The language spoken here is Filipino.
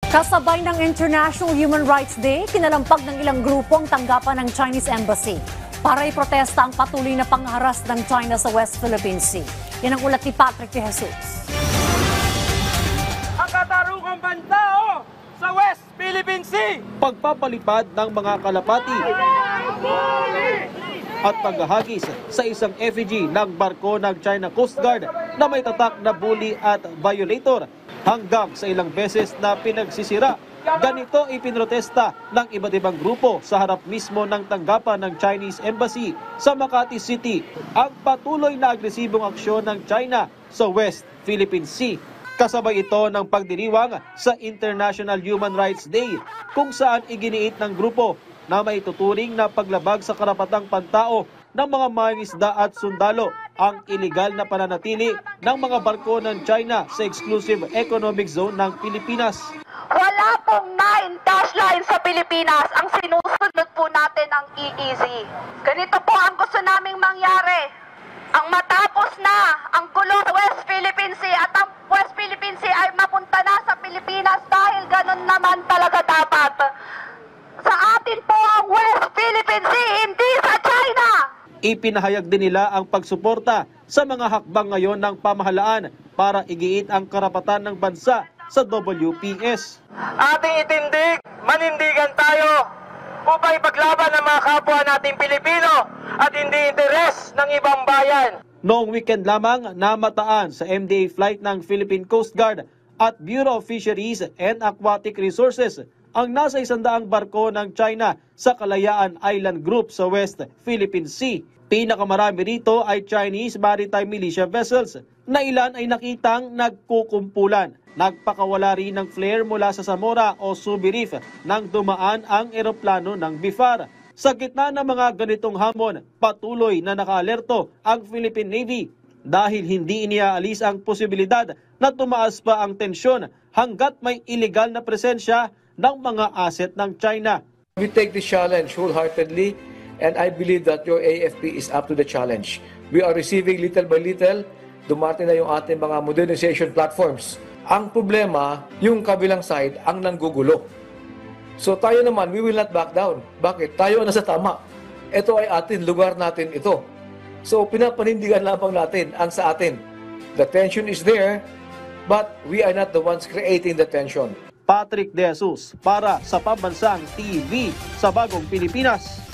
Kasabay ng International Human Rights Day, kinalampag ng ilang grupo ang tanggapan ng Chinese Embassy para iprotesta ang patuloy na pangharas ng China sa West Philippine Sea. Yan ang ulat ni Patrick De Jesus. Ang katarungang bantao sa West Philippine Sea! Pagpapalipad ng mga kalapati at paghahagis sa isang effigy ng barko ng China Coast Guard na may tatak na bully at violator hanggang sa ilang beses na pinagsisira. Ganito ipinrotesta ng iba't ibang grupo sa harap mismo ng tanggapan ng Chinese Embassy sa Makati City ang patuloy na agresibong aksyon ng China sa West Philippine Sea. Kasabay ito ng pagdiriwang sa International Human Rights Day kung saan iginiit ng grupo na may tuturing na paglabag sa karapatang pantao ng mga mangingisda at sundalo ang iligal na pananatili ng mga barko ng China sa exclusive economic zone ng Pilipinas. Wala pong 9 dash line sa Pilipinas. Ang sinusunod po natin ang EEZ. Ganito po ang gusto naming mangyari. Ang matapos na ang gulo sa West Philippine Sea at ang West Philippine Sea ay mapunta na sa Pilipinas dahil ganun naman talaga dapat. Sa atin po ang West Philippine Sea, hindi sa China! Ipinahayag din nila ang pagsuporta sa mga hakbang ngayon ng pamahalaan para igiit ang karapatan ng bansa sa WPS. Ating itindig, manindigan tayo upang ipaglaban ang mga kapwa nating Pilipino at hindi interes ng ibang bayan. Noong weekend lamang namataan sa MDA flight ng Philippine Coast Guard at Bureau of Fisheries and Aquatic Resources ang nasa 100 barko ng China sa Kalayaan Island Group sa West Philippine Sea. Pinakamarami rito ay Chinese maritime militia vessels na ilan ay nakitang nagkukumpulan. Nagpakawala rin ng flare mula sa Zamora o Subi Reef nang dumaan ang eroplano ng BIFAR. Sa gitna ng mga ganitong hamon, patuloy na nakaalerto ang Philippine Navy dahil hindi iniaalis ang posibilidad na tumaas pa ang tensyon hanggat may illegal na presensya ng mga asset ng China. We take this challenge wholeheartedly and I believe that your AFP is up to the challenge. We are receiving little by little, dumating na yung ating mga modernization platforms. Ang problema, yung kabilang side, ang nanggugulo. So tayo naman, we will not back down. Bakit? Tayo nasa tama. Ito ay atin, lugar natin ito. So pinapanindigan lamang natin ang sa atin. The tension is there, but we are not the ones creating the tension. Patrick De Jesus para sa Pambansang TV sa Bagong Pilipinas.